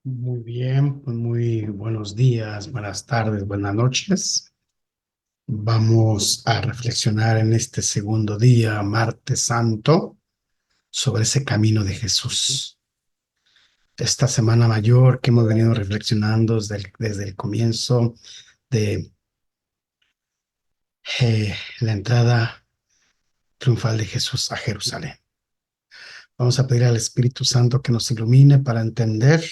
Muy bien, pues muy buenos días, buenas tardes, buenas noches. Vamos a reflexionar en este segundo día, martes santo, sobre ese camino de Jesús. Esta semana mayor que hemos venido reflexionando desde el comienzo de la entrada triunfal de Jesús a Jerusalén. Vamos a pedir al Espíritu Santo que nos ilumine para entender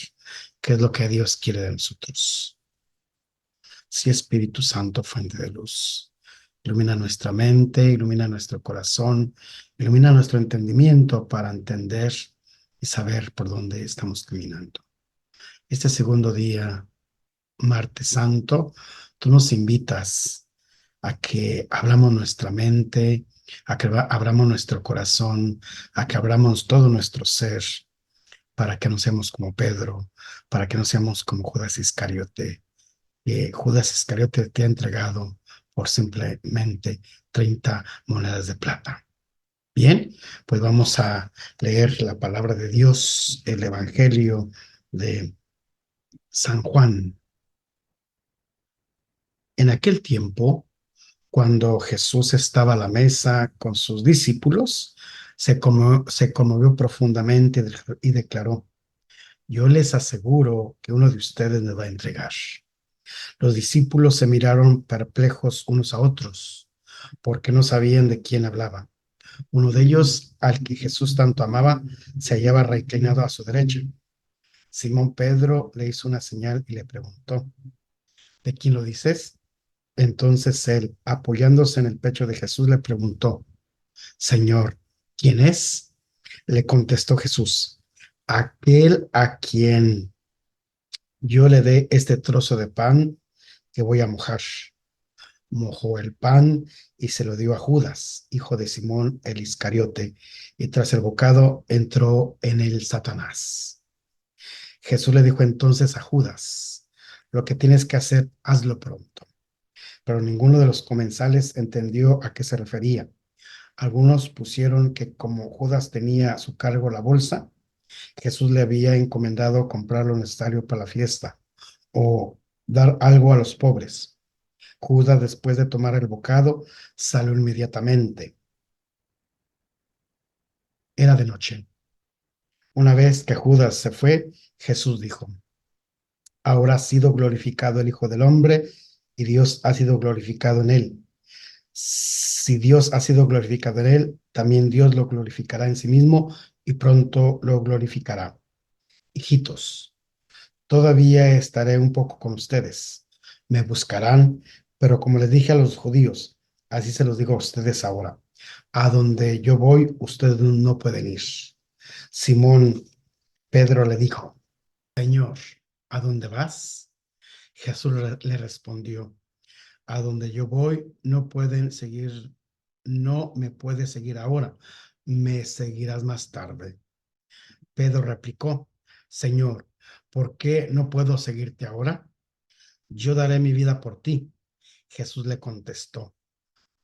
qué es lo que Dios quiere de nosotros. Sí, Espíritu Santo, fuente de luz. Ilumina nuestra mente, ilumina nuestro corazón, ilumina nuestro entendimiento para entender y saber por dónde estamos caminando. Este segundo día, martes santo, tú nos invitas a que abramos nuestra mente, a que abramos nuestro corazón, a que abramos todo nuestro ser para que no seamos como Pedro, para que no seamos como Judas Iscariote, que Judas Iscariote te ha entregado por simplemente 30 monedas de plata. Bien, pues vamos a leer la palabra de Dios, el Evangelio de San Juan. En aquel tiempo, cuando Jesús estaba a la mesa con sus discípulos, se conmovió profundamente y declaró: yo les aseguro que uno de ustedes me va a entregar. Los discípulos se miraron perplejos unos a otros, porque no sabían de quién hablaba. Uno de ellos, al que Jesús tanto amaba, se hallaba reclinado a su derecha. Simón Pedro le hizo una señal y le preguntó: ¿de quién lo dices? Entonces él, apoyándose en el pecho de Jesús, le preguntó: Señor, ¿quién es? Le contestó Jesús: aquel a quien yo le dé este trozo de pan que voy a mojar. Mojó el pan y se lo dio a Judas, hijo de Simón el Iscariote, y tras el bocado entró en él Satanás. Jesús le dijo entonces a Judas: lo que tienes que hacer, hazlo pronto. Pero ninguno de los comensales entendió a qué se refería. Algunos pusieron que como Judas tenía a su cargo la bolsa, Jesús le había encomendado comprar lo necesario para la fiesta o dar algo a los pobres. Judas, después de tomar el bocado, salió inmediatamente. Era de noche. Una vez que Judas se fue, Jesús dijo: ahora ha sido glorificado el Hijo del Hombre y Dios ha sido glorificado en él. Si Dios ha sido glorificado en él, también Dios lo glorificará en sí mismo y pronto lo glorificará. Hijitos, todavía estaré un poco con ustedes. Me buscarán, pero como les dije a los judíos, así se los digo a ustedes ahora: a donde yo voy, ustedes no pueden ir. Simón Pedro le dijo: Señor, ¿a dónde vas? Jesús le respondió: a donde yo voy, no pueden seguir, no me puedes seguir ahora, me seguirás más tarde. Pedro replicó: Señor, ¿por qué no puedo seguirte ahora? Yo daré mi vida por ti. Jesús le contestó: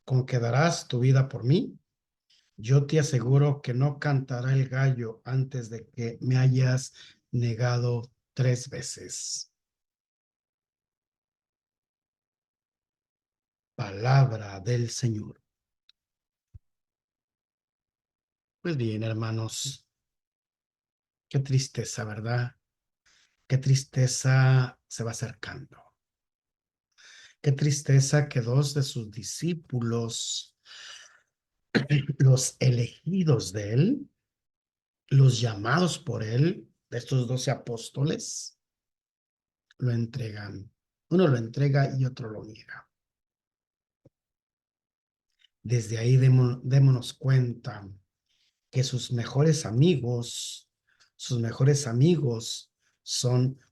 ¿con qué darás tu vida por mí? Yo te aseguro que no cantará el gallo antes de que me hayas negado 3 veces. Palabra del Señor. Pues bien, hermanos, qué tristeza, ¿verdad? Qué tristeza se va acercando. Qué tristeza que dos de sus discípulos, los elegidos de él, los llamados por él, de estos 12 apóstoles, lo entregan. Uno lo entrega y otro lo niega. Desde ahí démonos cuenta que sus mejores amigos son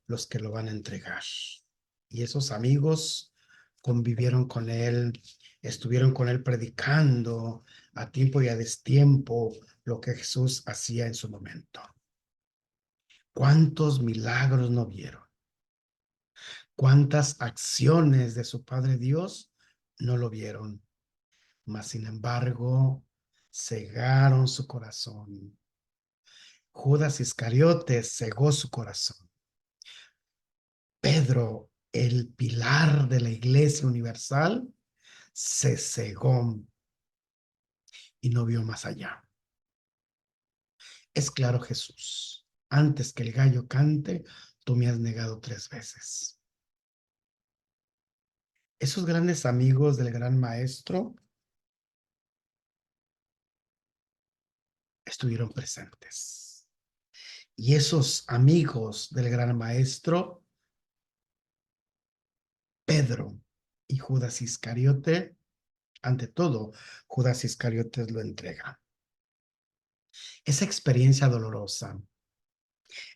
los que lo van a entregar. Y esos amigos convivieron con él, estuvieron con él predicando a tiempo y a destiempo lo que Jesús hacía en su momento. ¿Cuántos milagros no vieron? ¿Cuántas acciones de su Padre Dios no lo vieron? Mas, sin embargo, cegaron su corazón. Judas Iscariote cegó su corazón. Pedro, el pilar de la Iglesia Universal, se cegó y no vio más allá. Es claro, Jesús, antes que el gallo cante, tú me has negado 3 veces. Esos grandes amigos del gran maestro estuvieron presentes. Y esos amigos del gran maestro, Pedro y Judas Iscariote, ante todo, Judas Iscariote lo entrega. Esa experiencia dolorosa,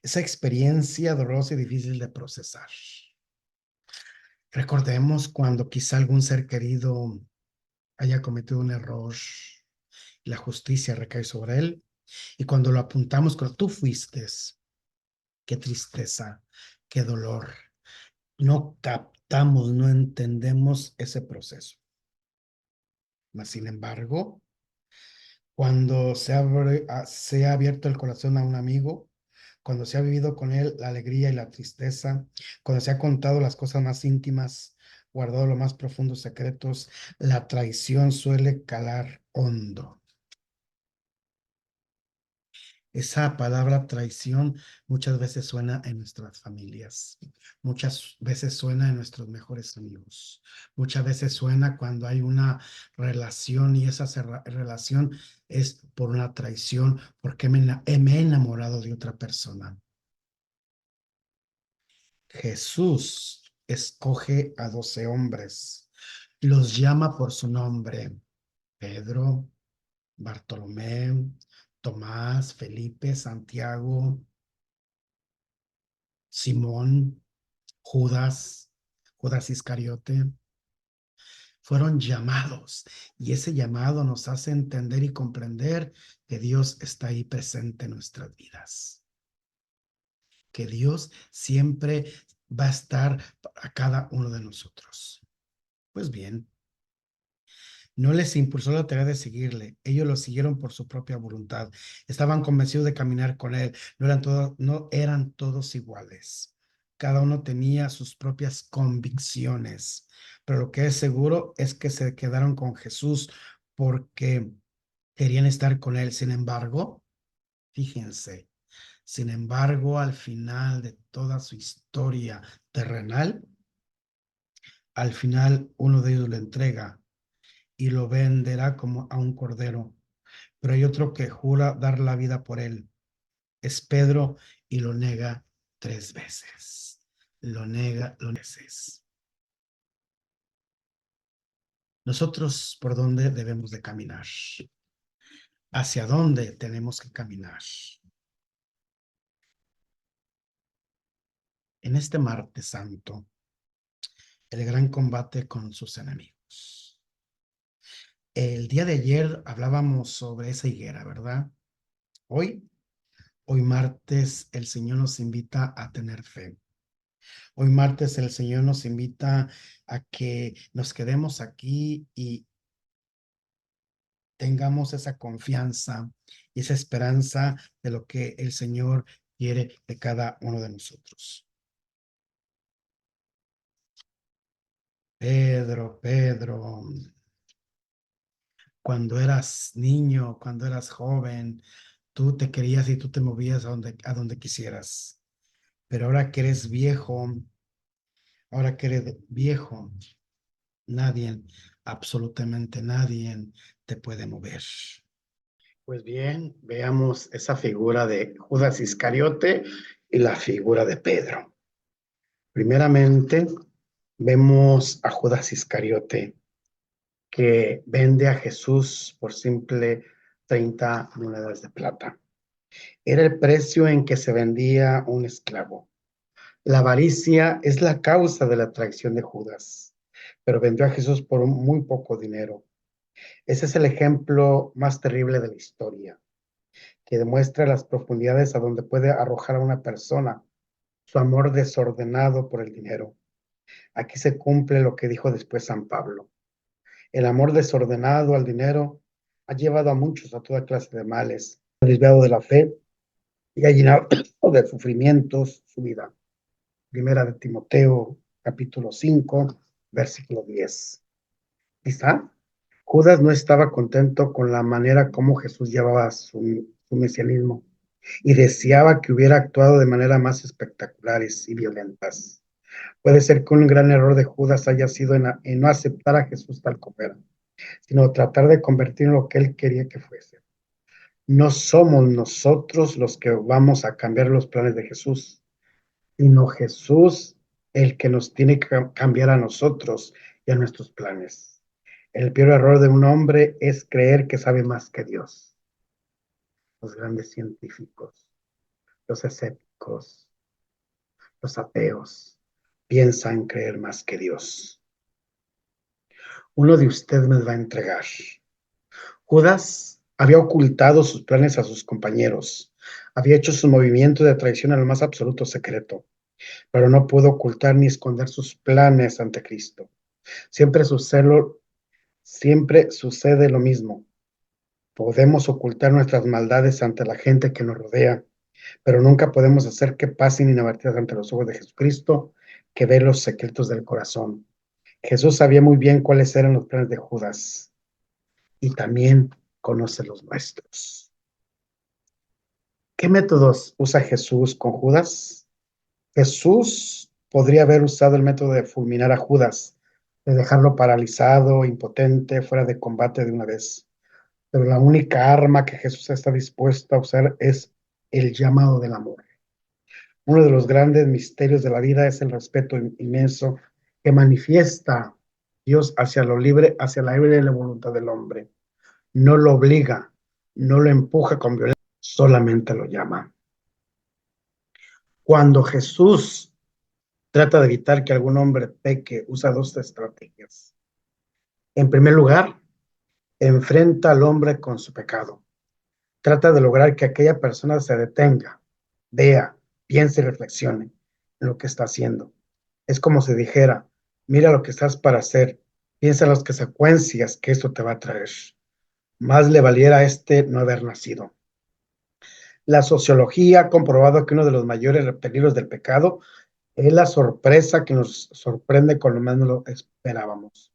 esa experiencia dolorosa y difícil de procesar. Recordemos cuando quizá algún ser querido haya cometido un error, la justicia recae sobre él, y cuando lo apuntamos, cuando tú fuiste, qué tristeza, qué dolor. No captamos, no entendemos ese proceso. Mas, sin embargo, cuando se ha abierto el corazón a un amigo, cuando se ha vivido con él la alegría y la tristeza, cuando se ha contado las cosas más íntimas, guardado los más profundos secretos, la traición suele calar hondo. Esa palabra traición muchas veces suena en nuestras familias, muchas veces suena en nuestros mejores amigos, muchas veces suena cuando hay una relación y esa relación es por una traición, porque me he enamorado de otra persona. Jesús escoge a 12 hombres, los llama por su nombre: Pedro, Bartolomé, Tomás, Felipe, Santiago, Simón, Judas Iscariote, fueron llamados, y ese llamado nos hace entender y comprender que Dios está ahí presente en nuestras vidas, que Dios siempre va a estar para cada uno de nosotros. Pues bien, no les impulsó la tarea de seguirle, ellos lo siguieron por su propia voluntad, estaban convencidos de caminar con él, no eran todos iguales, cada uno tenía sus propias convicciones, pero lo que es seguro es que se quedaron con Jesús porque querían estar con él. Sin embargo, fíjense, sin embargo, al final de toda su historia terrenal, al final uno de ellos lo entrega y lo venderá como a un cordero. Pero hay otro que jura dar la vida por él. Es Pedro, y lo nega 3 veces. Lo nega 3 veces. Nosotros, ¿por dónde debemos de caminar? ¿Hacia dónde tenemos que caminar? En este martes santo, el gran combate con sus enemigos. El día de ayer hablábamos sobre esa higuera, ¿verdad? Hoy martes, el Señor nos invita a tener fe. Hoy martes el Señor nos invita a que nos quedemos aquí y tengamos esa confianza y esa esperanza de lo que el Señor quiere de cada uno de nosotros. Pedro, cuando eras niño, cuando eras joven, tú te querías y tú te movías a donde quisieras. Pero ahora que eres viejo, nadie, absolutamente nadie te puede mover. Pues bien, veamos esa figura de Judas Iscariote y la figura de Pedro. Primeramente, vemos a Judas Iscariote, que vende a Jesús por simple 30 monedas de plata. Era el precio en que se vendía un esclavo. La avaricia es la causa de la traición de Judas, pero vendió a Jesús por muy poco dinero. Ese es el ejemplo más terrible de la historia, que demuestra las profundidades a donde puede arrojar a una persona su amor desordenado por el dinero. Aquí se cumple lo que dijo después San Pablo: el amor desordenado al dinero ha llevado a muchos a toda clase de males, ha desviado de la fe y ha llenado de sufrimientos su vida. Primera de Timoteo, capítulo 5, versículo 10. Quizá Judas no estaba contento con la manera como Jesús llevaba su mesianismo y deseaba que hubiera actuado de manera más espectaculares y violentas. Puede ser que un gran error de Judas haya sido en no aceptar a Jesús tal como era, sino tratar de convertirlo en lo que él quería que fuese. No somos nosotros los que vamos a cambiar los planes de Jesús, sino Jesús el que nos tiene que cambiar a nosotros y a nuestros planes. El peor error de un hombre es creer que sabe más que Dios. Los grandes científicos, los escépticos, los ateos, piensan creer más que Dios. Uno de ustedes me va a entregar. Judas había ocultado sus planes a sus compañeros, había hecho sus movimientos de traición en el más absoluto secreto, pero no pudo ocultar ni esconder sus planes ante Cristo. Siempre sucede lo mismo. Podemos ocultar nuestras maldades ante la gente que nos rodea, pero nunca podemos hacer que pasen inadvertidas ante los ojos de Jesucristo, que ve los secretos del corazón. Jesús sabía muy bien cuáles eran los planes de Judas y también conoce los nuestros. ¿Qué métodos usa Jesús con Judas? Jesús podría haber usado el método de fulminar a Judas, de dejarlo paralizado, impotente, fuera de combate de una vez. Pero la única arma que Jesús está dispuesto a usar es el llamado del amor. Uno de los grandes misterios de la vida es el respeto inmenso que manifiesta Dios hacia lo libre, hacia la libre voluntad del hombre. No lo obliga, no lo empuja con violencia, solamente lo llama. Cuando Jesús trata de evitar que algún hombre peque, usa dos estrategias. En primer lugar, enfrenta al hombre con su pecado. Trata de lograr que aquella persona se detenga, vea, piense y reflexione en lo que está haciendo. Es como si dijera, mira lo que estás para hacer, piensa en las consecuencias que esto te va a traer. Más le valiera a este no haber nacido. La sociología ha comprobado que uno de los mayores peligros del pecado es la sorpresa que nos sorprende cuando menos lo esperábamos.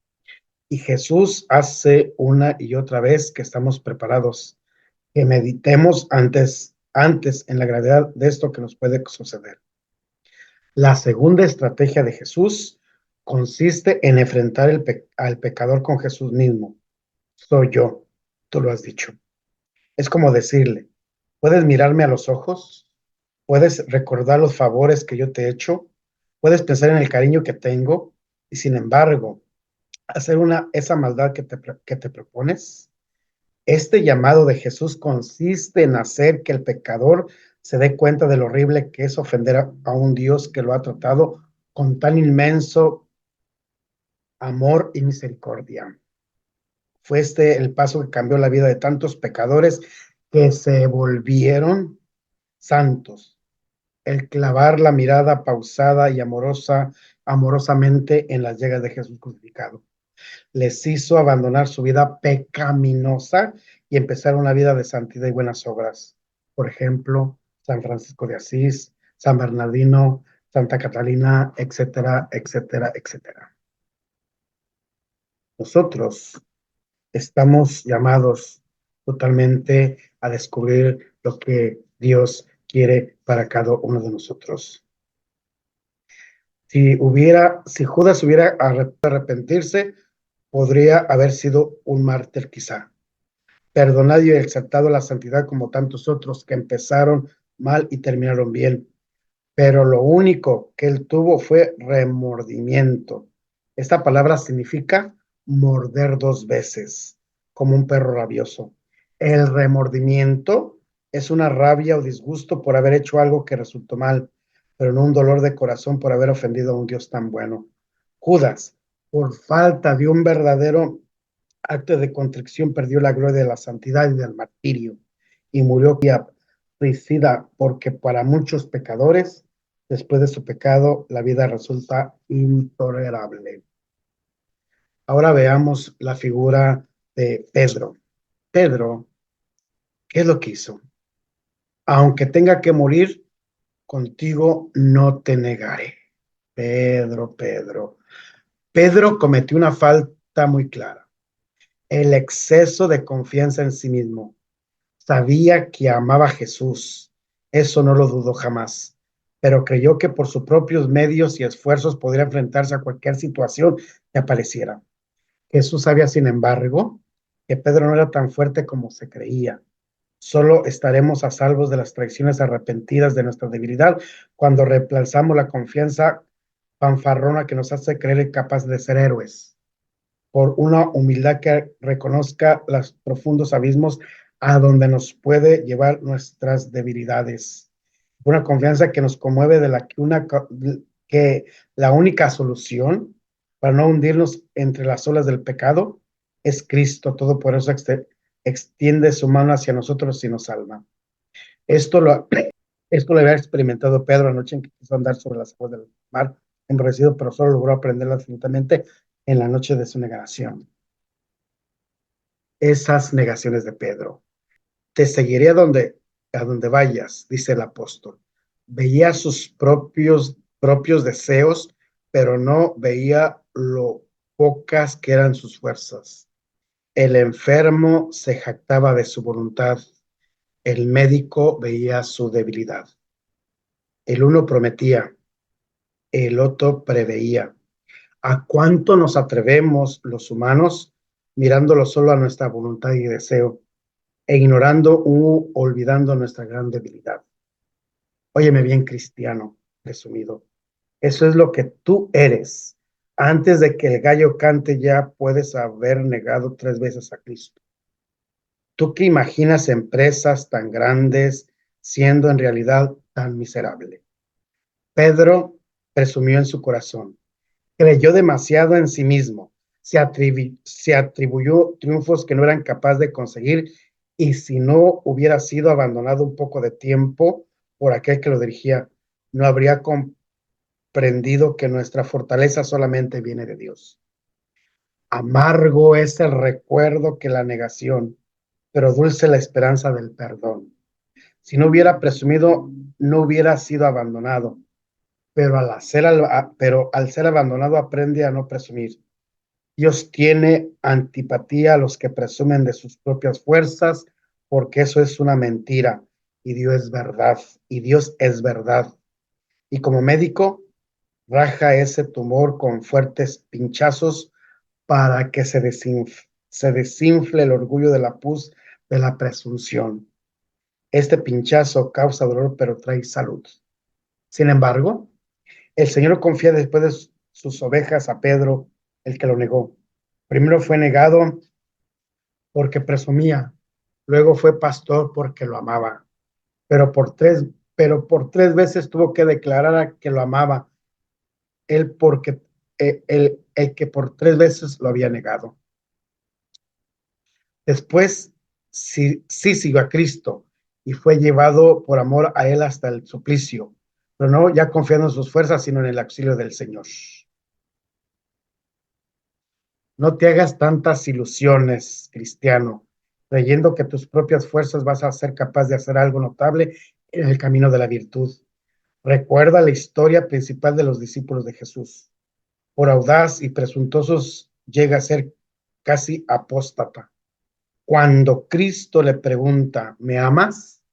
Y Jesús hace una y otra vez que estamos preparados, que meditemos antes en la gravedad de esto que nos puede suceder. La segunda estrategia de Jesús consiste en enfrentar al pecador con Jesús mismo. Soy yo, tú lo has dicho. Es como decirle, ¿puedes mirarme a los ojos? ¿Puedes recordar los favores que yo te he hecho? ¿Puedes pensar en el cariño que tengo? Y sin embargo, hacer esa maldad que te propones. Este llamado de Jesús consiste en hacer que el pecador se dé cuenta de lo horrible que es ofender a un Dios que lo ha tratado con tan inmenso amor y misericordia. Fue este el paso que cambió la vida de tantos pecadores que se volvieron santos. El clavar la mirada pausada y amorosamente en las llagas de Jesús crucificado. Les hizo abandonar su vida pecaminosa y empezar una vida de santidad y buenas obras. Por ejemplo, San Francisco de Asís, San Bernardino, Santa Catalina, etcétera, etcétera, etcétera. Nosotros estamos llamados totalmente a descubrir lo que Dios quiere para cada uno de nosotros. Si Judas hubiera arrepentirse, podría haber sido un mártir quizá, perdonado y exaltado la santidad como tantos otros que empezaron mal y terminaron bien. Pero lo único que él tuvo fue remordimiento. Esta palabra significa morder dos veces, como un perro rabioso. El remordimiento es una rabia o disgusto por haber hecho algo que resultó mal, pero no un dolor de corazón por haber ofendido a un Dios tan bueno. Judas, por falta de un verdadero acto de contrición, perdió la gloria de la santidad y del martirio y murió suicida, porque para muchos pecadores, después de su pecado, la vida resulta intolerable. Ahora veamos la figura de Pedro. Pedro, ¿qué es lo que hizo? Aunque tenga que morir, contigo no te negaré. Pedro. Pedro cometió una falta muy clara, el exceso de confianza en sí mismo. Sabía que amaba a Jesús, eso no lo dudó jamás, pero creyó que por sus propios medios y esfuerzos podría enfrentarse a cualquier situación que apareciera. Jesús sabía, sin embargo, que Pedro no era tan fuerte como se creía. Solo estaremos a salvos de las traiciones arrepentidas de nuestra debilidad cuando reemplazamos la confianza fanfarrona que nos hace creer capaz de ser héroes, por una humildad que reconozca los profundos abismos a donde nos puede llevar nuestras debilidades. Una confianza que nos conmueve de que la única solución para no hundirnos entre las olas del pecado es Cristo Todopoderoso, extiende su mano hacia nosotros y nos salva. Esto lo, esto lo había experimentado Pedro anoche en que quiso andar sobre las aguas del mar enrojecido, pero solo logró aprenderlo absolutamente en la noche de su negación. Esas negaciones de Pedro. Te seguiré a donde vayas, dice el apóstol. Veía sus propios deseos, pero no veía lo pocas que eran sus fuerzas. El enfermo se jactaba de su voluntad. El médico veía su debilidad. El uno prometía, el otro preveía. ¿A cuánto nos atrevemos los humanos mirándolo solo a nuestra voluntad y deseo e ignorando u olvidando nuestra gran debilidad? Óyeme bien, cristiano presumido. Eso es lo que tú eres. Antes de que el gallo cante ya puedes haber negado 3 veces a Cristo. ¿Tú que imaginas empresas tan grandes siendo en realidad tan miserable? Pedro presumió en su corazón, creyó demasiado en sí mismo, se atribuyó triunfos que no eran capaz de conseguir y si no hubiera sido abandonado un poco de tiempo por aquel que lo dirigía, no habría comprendido que nuestra fortaleza solamente viene de Dios. Amargo es el recuerdo que la negación, pero dulce la esperanza del perdón. Si no hubiera presumido, no hubiera sido abandonado, pero al ser abandonado aprende a no presumir. Dios tiene antipatía a los que presumen de sus propias fuerzas, porque eso es una mentira y Dios es verdad. Y como médico, raja ese tumor con fuertes pinchazos para que se desinfle el orgullo de la pus de la presunción. Este pinchazo causa dolor, pero trae salud. Sin embargo, el Señor confía después de sus ovejas a Pedro, el que lo negó. Primero fue negado porque presumía, luego fue pastor porque lo amaba, pero por 3 veces tuvo que declarar que lo amaba, él porque el que por 3 veces lo había negado. Después sí siguió a Cristo y fue llevado por amor a él hasta el suplicio, pero no ya confiando en sus fuerzas, sino en el auxilio del Señor. No te hagas tantas ilusiones, cristiano, creyendo que tus propias fuerzas vas a ser capaz de hacer algo notable en el camino de la virtud. Recuerda la historia principal de los discípulos de Jesús. Por audaz y presuntuosos llega a ser casi apóstata. Cuando Cristo le pregunta, ¿me amas?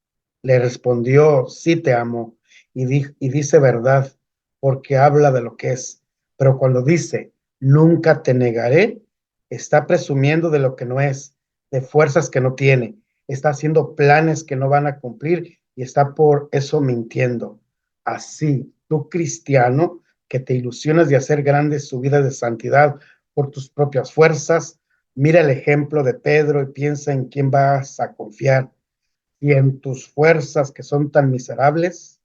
Le respondió, sí te amo, y dice verdad, porque habla de lo que es. Pero cuando dice, nunca te negaré, está presumiendo de lo que no es, de fuerzas que no tiene, está haciendo planes que no van a cumplir y está por eso mintiendo. Así, tú cristiano, que te ilusionas de hacer grandes subidas de santidad por tus propias fuerzas, mira el ejemplo de Pedro y piensa en quién vas a confiar y en tus fuerzas que son tan miserables,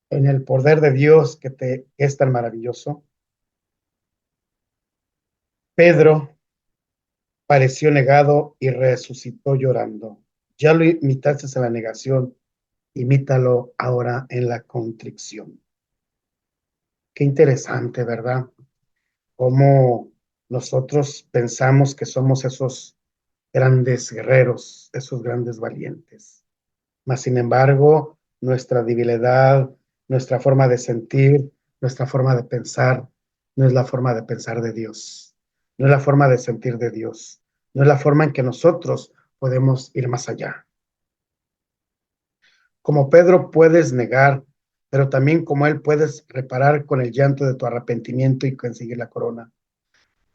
en el poder de Dios que es tan maravilloso. Pedro pareció negado y resucitó llorando. Ya lo imitaste en la negación, imítalo ahora en la contrición. Qué interesante, ¿verdad? Cómo nosotros pensamos que somos esos grandes guerreros, esos grandes valientes. Mas, sin embargo, nuestra debilidad, nuestra forma de sentir, Nuestra forma de pensar no es la forma de pensar de Dios, no es la forma de sentir de Dios, no es la forma en que nosotros podemos ir más allá. Como Pedro puedes negar, pero también como él puedes reparar con el llanto de tu arrepentimiento y conseguir la corona.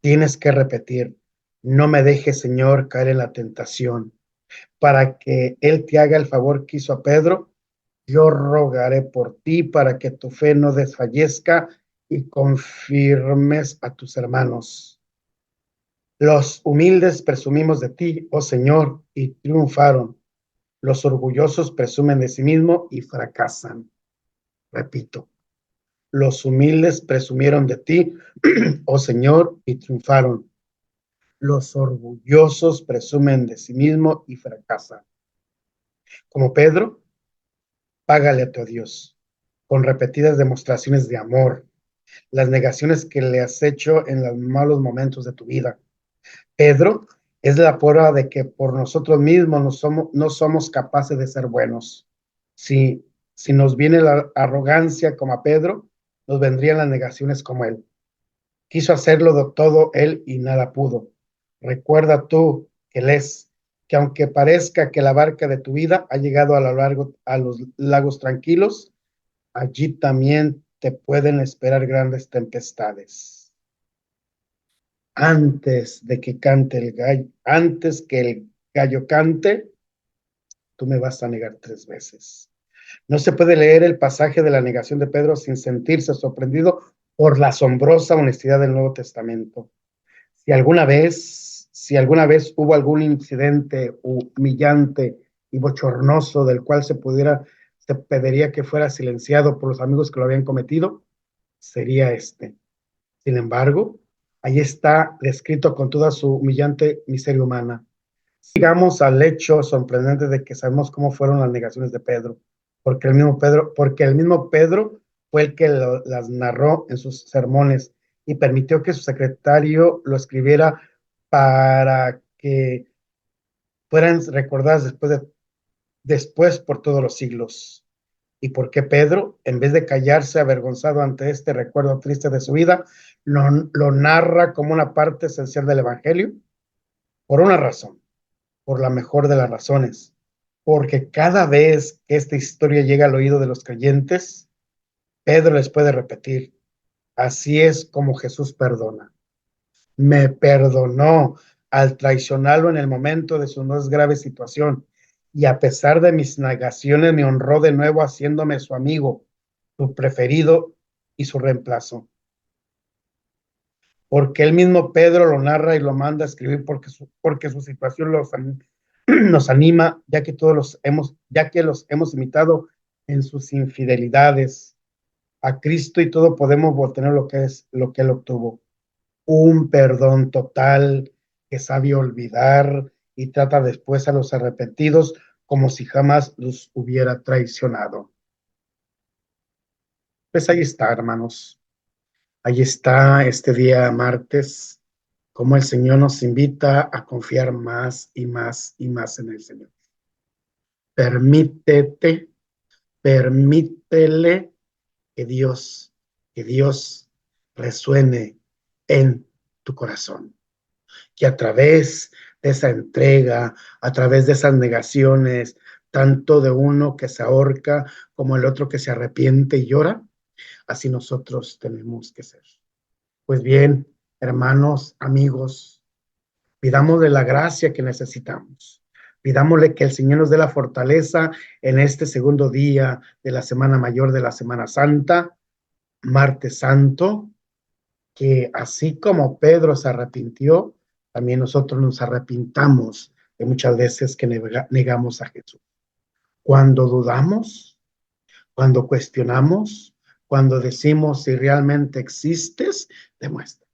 Tienes que repetir, no me dejes, Señor, caer en la tentación, para que él te haga el favor que hizo a Pedro. Yo rogaré por ti para que tu fe no desfallezca y confirmes a tus hermanos. Los humildes presumimos de ti, oh Señor, y triunfaron. Los orgullosos presumen de sí mismos y fracasan. Repito, los humildes presumieron de ti, oh Señor, y triunfaron. Los orgullosos presumen de sí mismos y fracasan. Como Pedro, págale a tu Dios con repetidas demostraciones de amor, las negaciones que le has hecho en los malos momentos de tu vida. Pedro es la prueba de que por nosotros mismos no somos capaces de ser buenos. Si nos viene la arrogancia como a Pedro, nos vendrían las negaciones como él. Quiso hacerlo de todo él y nada pudo. Recuerda tú que que aunque parezca que la barca de tu vida ha llegado a lo largo a los lagos tranquilos, allí también te pueden esperar grandes tempestades. Antes de que cante el gallo, antes que el gallo cante, tú me vas a negar 3 veces. No se puede leer el pasaje de la negación de Pedro sin sentirse sorprendido por la asombrosa honestidad del Nuevo Testamento. Si alguna vez hubo algún incidente humillante y bochornoso del cual se pediría que fuera silenciado por los amigos que lo habían cometido, sería este. Sin embargo, ahí está descrito con toda su humillante miseria humana. Llegamos al hecho sorprendente de que sabemos cómo fueron las negaciones de Pedro, porque el mismo Pedro fue el que las narró en sus sermones y permitió que su secretario lo escribiera para que fueran recordadas después por todos los siglos. ¿Y por qué Pedro, en vez de callarse avergonzado ante este recuerdo triste de su vida, lo narra como una parte esencial del Evangelio? Por una razón, por la mejor de las razones, porque cada vez que esta historia llega al oído de los creyentes, Pedro les puede repetir, así es como Jesús perdona. Me perdonó al traicionarlo en el momento de su más grave situación, y a pesar de mis negaciones me honró de nuevo haciéndome su amigo, su preferido y su reemplazo. Porque el mismo Pedro lo narra y lo manda a escribir porque su situación nos anima, ya que los hemos imitado en sus infidelidades a Cristo, y todo podemos obtener lo que él obtuvo: un perdón total que sabe olvidar y trata después a los arrepentidos como si jamás los hubiera traicionado. Pues ahí está, hermanos. Ahí está este día martes, como el Señor nos invita a confiar más y más y más en el Señor. Permítete, permítele que Dios resuene en tu corazón, que a través de esa entrega, a través de esas negaciones, tanto de uno que se ahorca como el otro que se arrepiente y llora, así nosotros tenemos que ser. Pues bien, hermanos, amigos, pidámosle la gracia que necesitamos. Pidámosle que el Señor nos dé la fortaleza en este segundo día de la Semana Mayor de la Semana Santa, Martes Santo, que así como Pedro se arrepintió, también nosotros nos arrepintamos de muchas veces que negamos a Jesús. Cuando dudamos, cuando cuestionamos, cuando decimos si realmente existes, demuestra.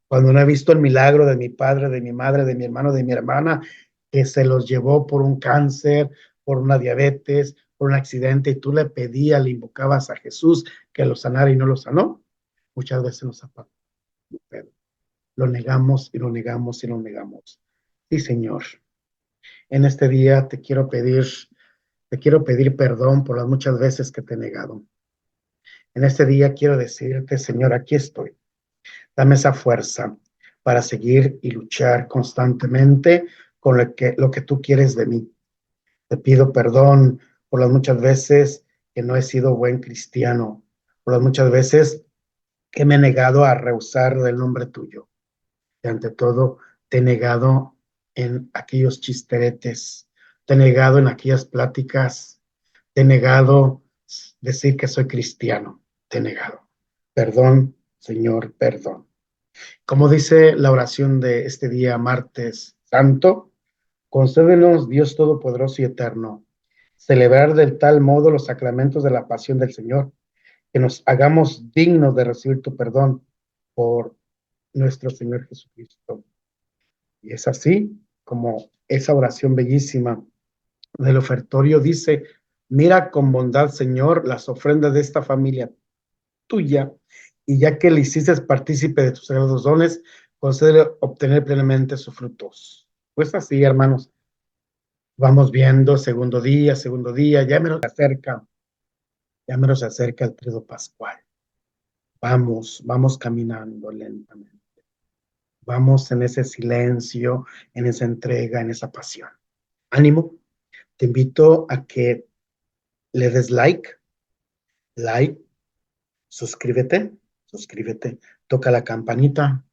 Cuando no he visto el milagro de mi padre, de mi madre, de mi hermano, de mi hermana, que se los llevó por un cáncer, por una diabetes, por un accidente, y tú le invocabas a Jesús que lo sanara y no lo sanó, muchas veces nos apagó. Lo negamos y lo negamos y lo negamos. Sí, Señor. En este día te quiero pedir perdón por las muchas veces que te he negado. En este día quiero decirte, Señor, aquí estoy. Dame esa fuerza para seguir y luchar constantemente con lo que tú quieres de mí. Te pido perdón por las muchas veces que no he sido buen cristiano, por las muchas veces que me he negado a rehusar del nombre tuyo. Y ante todo, te he negado en aquellos chisteretes, te he negado en aquellas pláticas, te he negado decir que soy cristiano, te he negado. Perdón, Señor, perdón. Como dice la oración de este día, martes santo, concédenos, Dios Todopoderoso y Eterno, celebrar del tal modo los sacramentos de la pasión del Señor, que nos hagamos dignos de recibir tu perdón por nuestro Señor Jesucristo. Y es así como esa oración bellísima del ofertorio dice: mira con bondad, Señor, las ofrendas de esta familia tuya, y ya que le hiciste partícipe de tus sagrados dones, concédele obtener plenamente sus frutos. Pues así, hermanos, vamos viendo segundo día, ya menos se acerca el tríodo pascual. Vamos caminando lentamente. Vamos en ese silencio, en esa entrega, en esa pasión. Ánimo, te invito a que le des like, suscríbete, toca la campanita,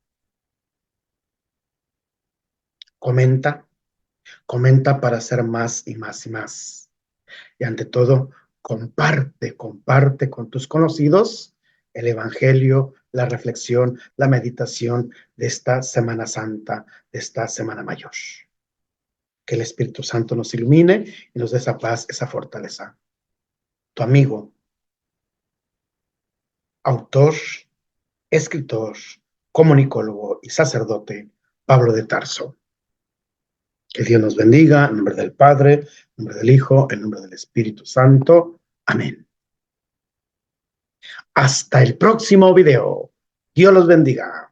comenta, comenta para hacer más y más y más. Y ante todo, comparte con tus conocidos el Evangelio, la reflexión, la meditación de esta Semana Santa, de esta Semana Mayor. Que el Espíritu Santo nos ilumine y nos dé esa paz, esa fortaleza. Tu amigo, autor, escritor, comunicólogo y sacerdote, Pablo de Tarso. Que Dios nos bendiga, en nombre del Padre, en nombre del Hijo, en nombre del Espíritu Santo. Amén. Hasta el próximo video. Dios los bendiga.